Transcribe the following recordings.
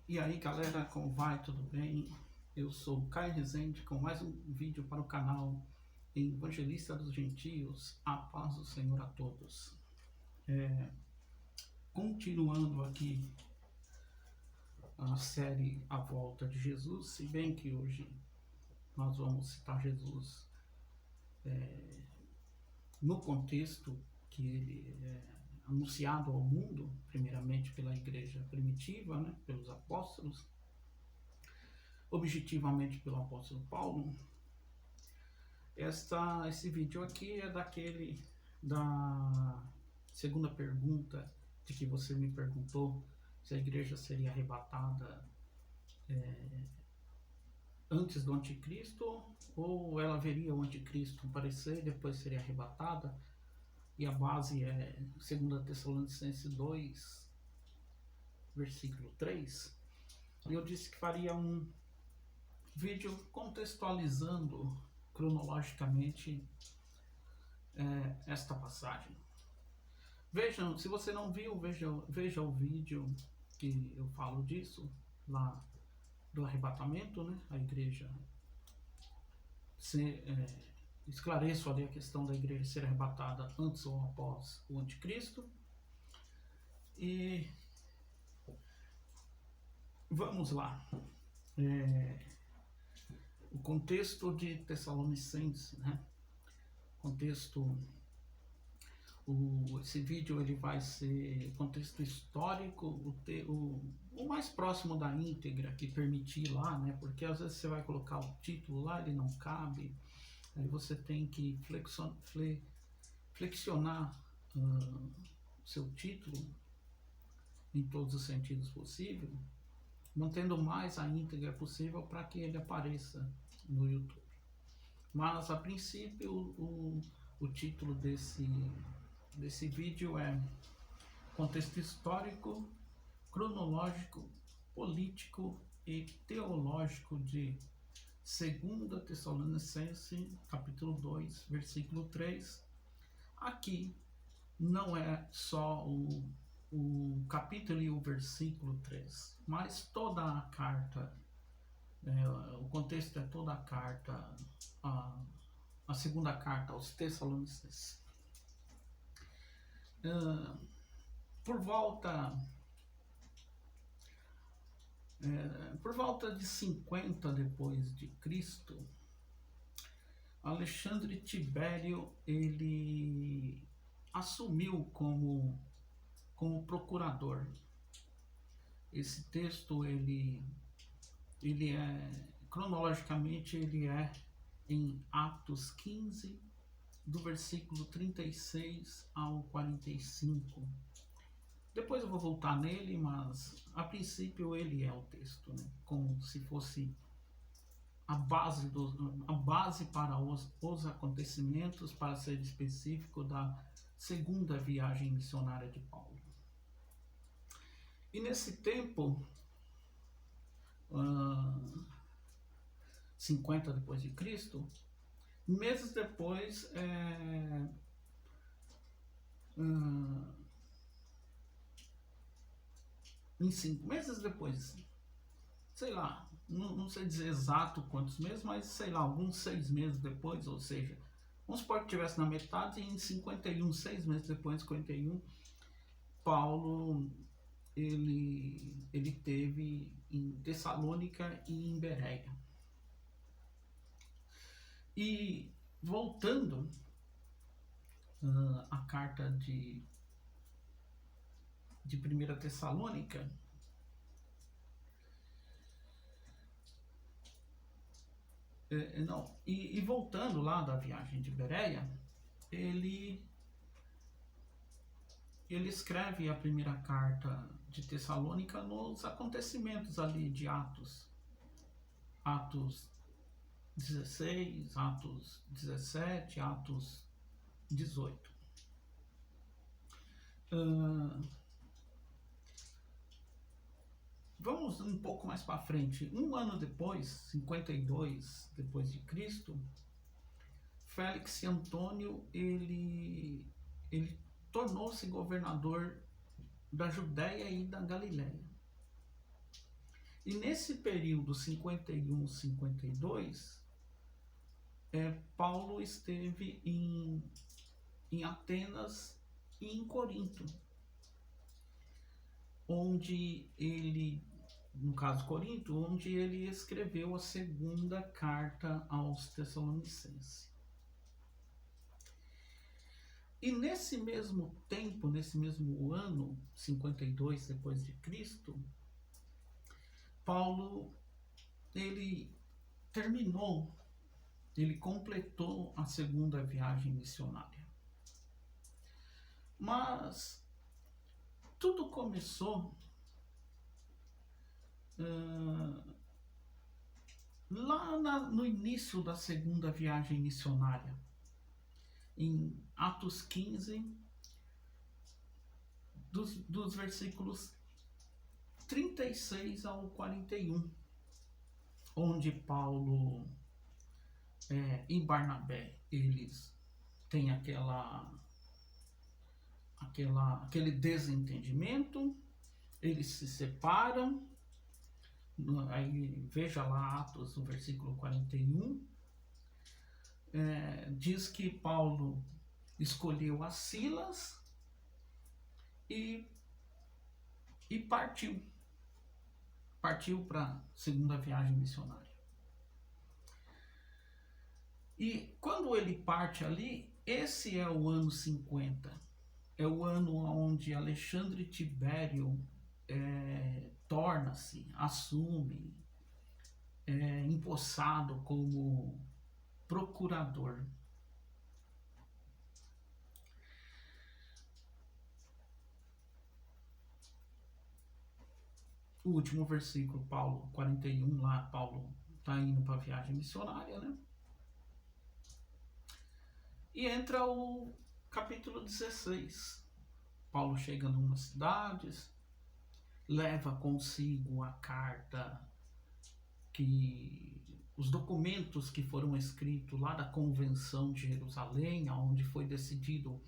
E aí galera, como vai? Tudo bem? Eu sou o Caio Rezende com mais um vídeo para o canal Evangelista dos Gentios. A paz do Senhor a todos. Continuando aqui a série A Volta de Jesus, se bem que hoje nós vamos citar Jesus no contexto que ele é anunciado ao mundo, primeiramente pela igreja primitiva, né, pelos apóstolos, objetivamente pelo apóstolo Paulo. Esse vídeo aqui é da segunda pergunta de que você me perguntou se a igreja seria arrebatada antes do anticristo ou ela veria o anticristo aparecer e depois seria arrebatada. E a base é 2 Tessalonicenses 2, versículo 3. E eu disse que faria um vídeo contextualizando cronologicamente esta passagem. Vejam, se você não viu, veja o vídeo que eu falo disso, lá do arrebatamento, né? A igreja, esclareço ali a questão da igreja ser arrebatada antes ou após o anticristo. E vamos lá. O contexto de Tessalonicenses, né? Esse vídeo ele vai ser contexto histórico, o mais próximo da íntegra que permitir lá, né? Porque às vezes você vai colocar o título lá, ele não cabe, aí você tem que flexionar seu título em todos os sentidos possíveis, mantendo mais a íntegra possível para que ele apareça no YouTube. Mas a princípio o título desse vídeo é Contexto Histórico, Cronológico, Político e Teológico de 2 Tessalonicenses, capítulo 2, versículo 3. Aqui não é só o capítulo e o versículo 3, mas toda a carta, o contexto é toda a carta, a segunda carta aos Tessalonicenses. Por volta de 50 depois de Cristo, Alexandre Tibério ele assumiu como procurador. Esse texto ele é cronologicamente ele é em Atos 15, do versículo 36 ao 45. Depois eu vou voltar nele, mas a princípio ele é o texto, né? Como se fosse a base para os acontecimentos, para ser específico, da segunda viagem missionária de Paulo. E nesse tempo, 50 depois de Cristo, meses depois, em 5 meses depois, sei lá, não sei dizer exato quantos meses, mas sei lá, alguns 6 meses depois, ou seja, vamos supor que estivesse na metade, e em 51, 6 meses depois, 51, Paulo ele teve em Tessalônica e em Bereia. E voltando à carta de 1 Tessalônica, e voltando lá da viagem de Bereia, ele escreve a primeira carta de Tessalônica nos acontecimentos ali de Atos 16, Atos 17, Atos 18. Vamos um pouco mais para frente. Um ano depois, 52 depois de Cristo, Félix Antônio ele tornou-se governador da Judéia e da Galiléia. E nesse período 51, 52, Paulo esteve em Atenas e em Corinto, onde ele, no caso Corinto, onde ele escreveu a segunda carta aos Tessalonicenses. E nesse mesmo tempo, nesse mesmo ano, 52 depois de Cristo, Paulo, ele completou a segunda viagem missionária. Mas tudo começou lá no início da segunda viagem missionária, em Atos 15, dos versículos 36 ao 41, onde Paulo e Barnabé, eles têm aquele desentendimento, eles se separam. Aí veja lá Atos, no versículo 41, diz que Paulo escolheu a Silas e partiu para a segunda viagem missionária. E quando ele parte ali, esse é o ano 50, é o ano onde Alexandre Tibério torna-se, assume, empossado como procurador. O último versículo, Paulo 41, lá Paulo está indo para a viagem missionária, né? E entra o capítulo 16. Paulo chega em umas cidades, leva consigo a carta, os documentos que foram escritos lá da Convenção de Jerusalém, onde foi decidido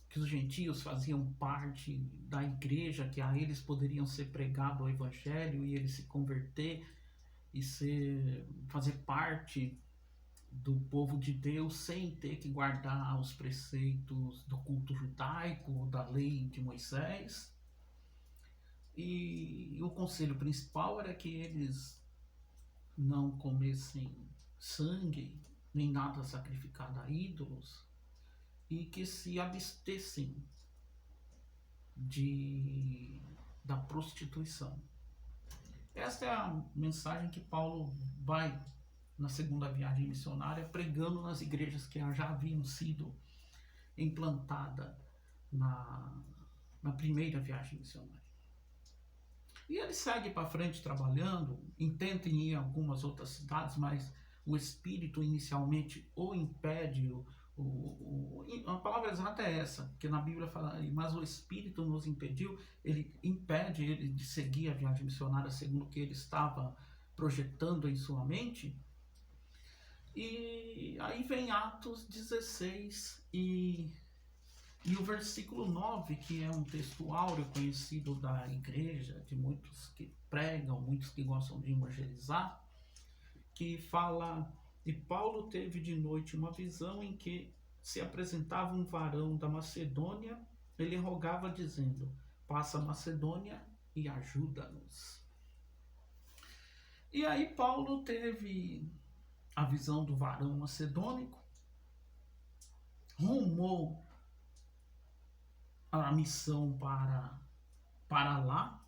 que os gentios faziam parte da igreja, que a eles poderiam ser pregado o evangelho e eles se converter e fazer parte do povo de Deus sem ter que guardar os preceitos do culto judaico, da lei de Moisés. E o conselho principal era que eles não comessem sangue, nem nada sacrificado a ídolos, e que se abstessem da prostituição. Esta é a mensagem que Paulo vai na segunda viagem missionária, pregando nas igrejas que já haviam sido implantadas na primeira viagem missionária. E ele segue para frente trabalhando, intenta ir em algumas outras cidades, mas o Espírito inicialmente o impede. A palavra exata é essa, que na Bíblia fala, mas o Espírito nos impediu, ele impede ele de seguir a viagem missionária segundo o que ele estava projetando em sua mente. E aí vem Atos 16 e o versículo 9, que é um texto áureo conhecido da igreja, de muitos que pregam, muitos que gostam de evangelizar, que fala: e Paulo teve de noite uma visão em que se apresentava um varão da Macedônia, ele rogava dizendo: passa a Macedônia e ajuda-nos. E aí Paulo teve a visão do varão macedônico, rumou a missão para lá,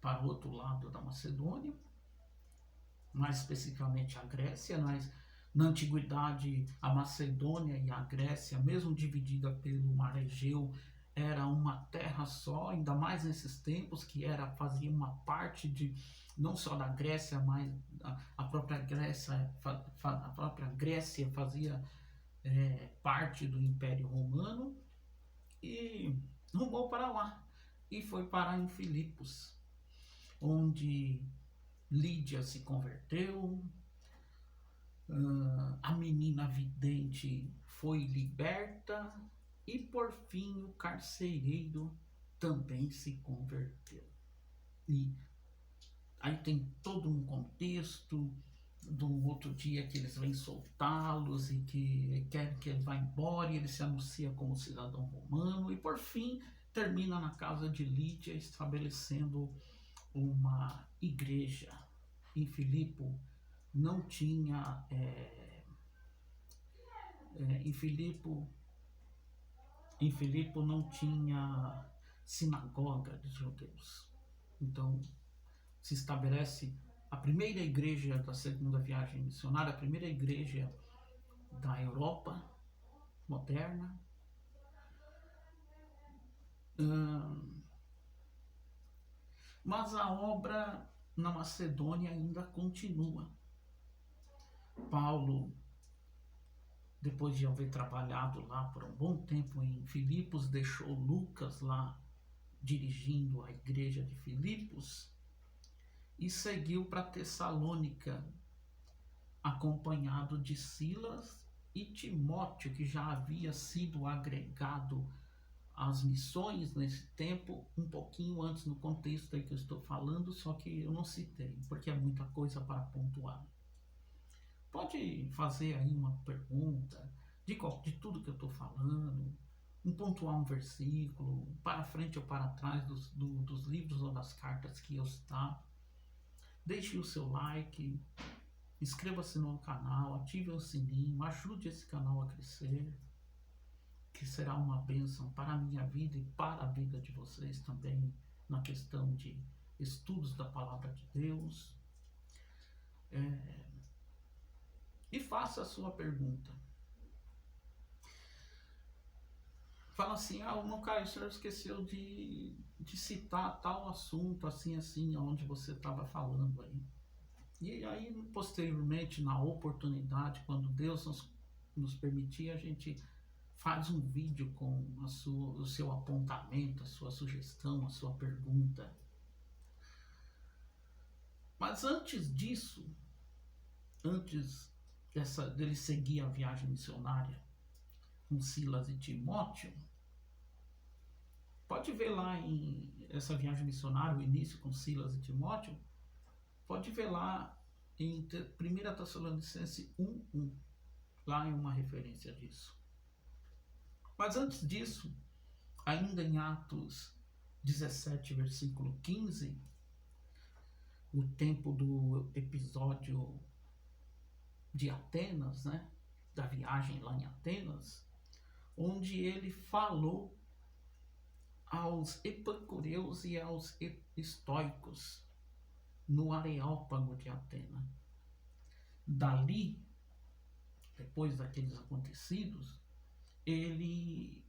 para o outro lado da Macedônia, mais especificamente a Grécia. Na antiguidade, a Macedônia e a Grécia, mesmo dividida pelo Mar Egeu, era uma terra só, ainda mais nesses tempos, que fazia uma parte não só da Grécia, mas a própria Grécia fazia parte do Império Romano, e rumou para lá e foi parar em Filipos, onde Lídia se converteu, a menina vidente foi liberta e por fim o carcereiro também se converteu. E Aí tem todo um contexto do outro dia que eles vêm soltá-los e que querem que ele vá embora, e ele se anuncia como cidadão romano, e por fim termina na casa de Lídia, estabelecendo uma igreja. Em Filipo não tinha em Filipo não tinha sinagoga de judeus. Então se estabelece a primeira igreja da segunda viagem missionária, a primeira igreja da Europa moderna. Mas a obra na Macedônia ainda continua. Paulo, depois de haver trabalhado lá por um bom tempo em Filipos, deixou Lucas lá dirigindo a igreja de Filipos e seguiu para Tessalônica, acompanhado de Silas e Timóteo, que já havia sido agregado às missões nesse tempo, um pouquinho antes, no contexto aí que eu estou falando, só que eu não citei, porque é muita coisa para pontuar. Pode fazer aí uma pergunta de tudo que eu estou falando, pontuar um versículo, para frente ou para trás dos livros ou das cartas que eu citar. Deixe o seu like, inscreva-se no canal, ative o sininho, ajude esse canal a crescer, que será uma bênção para a minha vida e para a vida de vocês também, na questão de estudos da Palavra de Deus. E faça a sua pergunta. Fala assim, não, Caio, o senhor esqueceu de citar tal assunto, assim, onde você estava falando aí. E aí, posteriormente, na oportunidade, quando Deus nos permitir, a gente faz um vídeo com o seu apontamento, a sua sugestão, a sua pergunta. Mas antes disso, antes dele seguir a viagem missionária com Silas e Timóteo, pode ver lá em essa viagem missionária, o início com Silas e Timóteo, pode ver lá em 1 Tessalonicenses 1:1, lá é uma referência disso. Mas antes disso, ainda em Atos 17, versículo 15, o tempo do episódio de Atenas, né, da viagem lá em Atenas, onde ele falou aos epicureus e aos estoicos no Areópago de Atenas. Dali, depois daqueles acontecidos, ele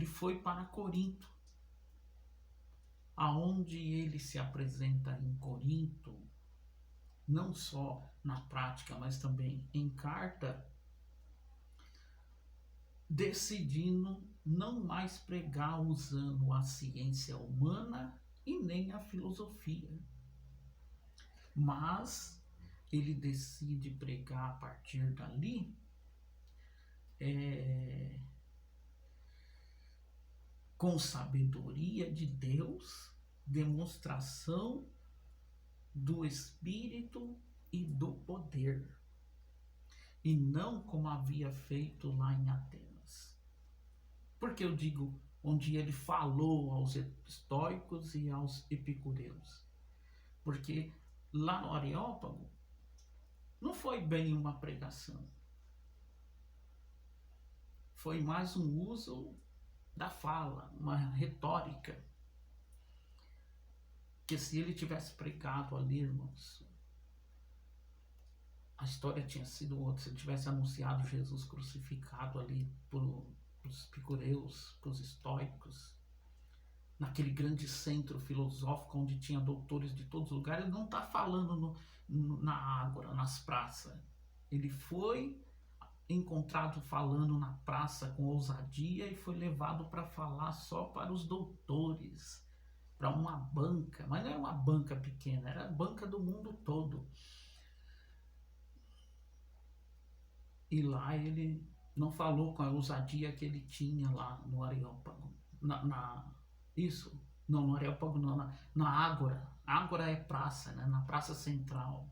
foi para Corinto, aonde ele se apresenta em Corinto, não só na prática, mas também em carta, decidindo não mais pregar usando a ciência humana e nem a filosofia, mas ele decide pregar a partir dali com sabedoria de Deus, demonstração do Espírito e do poder, e não como havia feito lá em Atenas. Porque eu digo onde ele falou aos estoicos e aos epicureus? Porque lá no Areópago não foi bem uma pregação, foi mais um uso da fala, uma retórica, que se ele tivesse pregado ali, irmãos, a história tinha sido outra. Se ele tivesse anunciado Jesus crucificado ali para os epicureus, para os estoicos, naquele grande centro filosófico onde tinha doutores de todos os lugares, ele não está falando na ágora, nas praças. Ele foi encontrado falando na praça com ousadia e foi levado para falar só para os doutores, para uma banca, mas não era uma banca pequena, era a banca do mundo todo. E lá ele não falou com a ousadia que ele tinha lá no Areópago. Isso, Não, no Areópago não, na Ágora. Ágora é praça, né? Na praça central.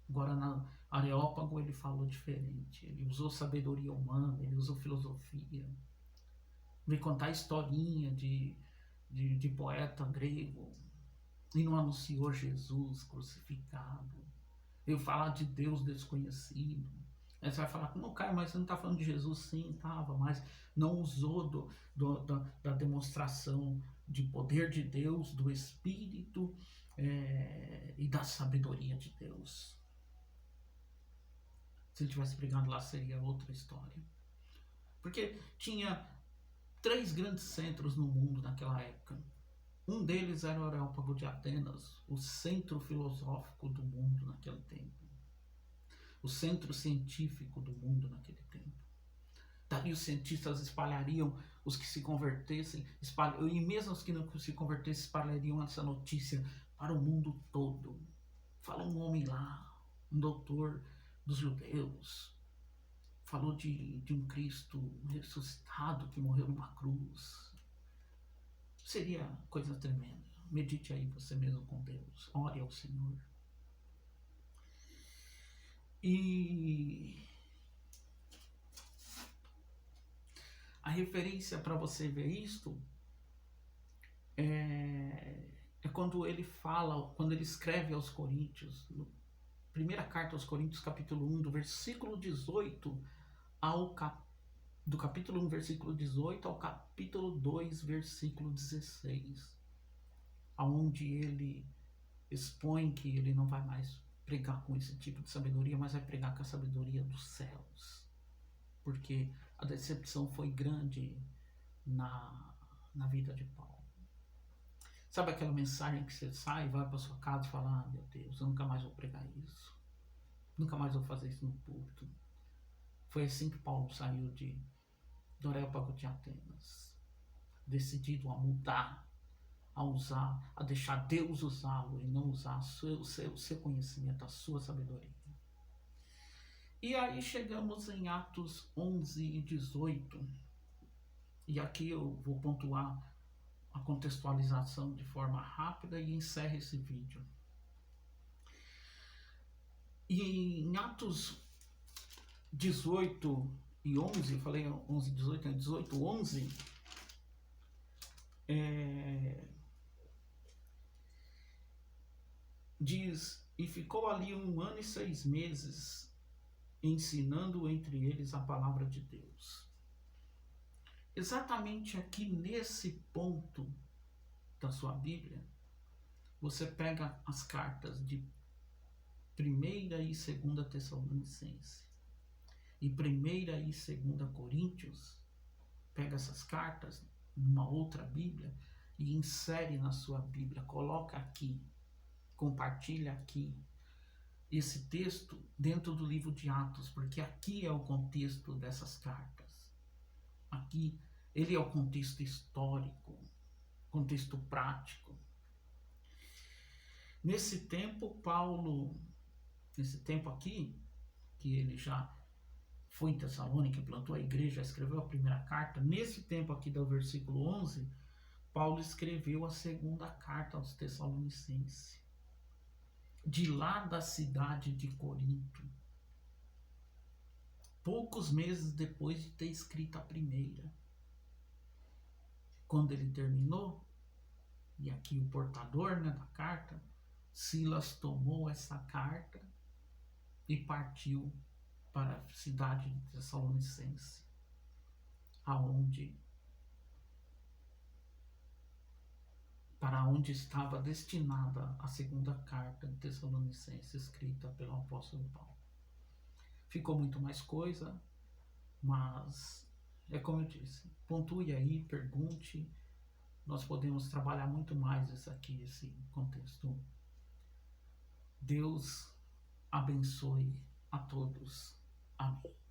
Agora na Areópago ele falou diferente. Ele usou sabedoria humana, ele usou filosofia. Veio contar historinha de poeta grego. E não anunciou Jesus crucificado. Veio falar de Deus desconhecido. Aí você vai falar, não, Caio, mas você não está falando de Jesus? Sim, estava, mas não usou da demonstração de poder de Deus, do Espírito e da sabedoria de Deus. Se ele tivesse pregado lá, seria outra história. Porque tinha 3 grandes centros no mundo naquela época. Um deles era o Areópago de Atenas, o centro filosófico do mundo naquele tempo. O centro científico do mundo naquele tempo. Daí os cientistas espalhariam os que se convertessem, e mesmo os que não se convertessem espalhariam essa notícia para o mundo todo. Fala um homem lá, um doutor dos judeus, falou de um Cristo ressuscitado que morreu numa cruz. Seria coisa tremenda. Medite aí você mesmo com Deus. Ore ao Senhor. E a referência para você ver isto é quando ele fala, quando ele escreve aos Coríntios, primeira carta aos Coríntios, capítulo 1, do versículo 18 do capítulo 1, versículo 18 ao capítulo 2, versículo 16, aonde ele expõe que ele não vai mais pregar com esse tipo de sabedoria, mas vai pregar com a sabedoria dos céus, porque a decepção foi grande na vida de Paulo. Sabe aquela mensagem que você sai, vai para sua casa e fala, meu Deus, eu nunca mais vou pregar isso, nunca mais vou fazer isso no púlpito. Foi assim que Paulo saiu do Areópago de Atenas, decidido a mudar, a deixar Deus usá-lo e não usar o seu conhecimento, a sua sabedoria. E aí chegamos em Atos 11 e 18, e aqui eu vou pontuar a contextualização de forma rápida e encerro esse vídeo. E em Atos 18 e 11, eu falei 11 e 18, 18 e 11, diz, e ficou ali 1 ano e 6 meses, ensinando entre eles a palavra de Deus. Exatamente aqui nesse ponto da sua Bíblia, você pega as cartas de 1ª e 2ª Tessalonicenses e 1ª e 2ª Coríntios, pega essas cartas numa outra Bíblia e insere na sua Bíblia, coloca aqui, compartilha aqui esse texto dentro do livro de Atos, porque aqui é o contexto dessas cartas. Aqui ele é o contexto histórico, contexto prático. Nesse tempo, Paulo, nesse tempo aqui, que ele já foi em Tessalônica, plantou a igreja, escreveu a primeira carta, nesse tempo aqui do versículo 11, Paulo escreveu a 2ª carta aos Tessalonicenses, de lá da cidade de Corinto, poucos meses depois de ter escrito a primeira. Quando ele terminou, e aqui o portador, né, da carta, Silas tomou essa carta e partiu para a cidade de Tessalonicense, para onde estava destinada a 2ª carta de Tessalonicenses, escrita pelo apóstolo Paulo. Ficou muito mais coisa, mas é como eu disse, pontue aí, pergunte, nós podemos trabalhar muito mais esse contexto. Deus abençoe a todos. Amém.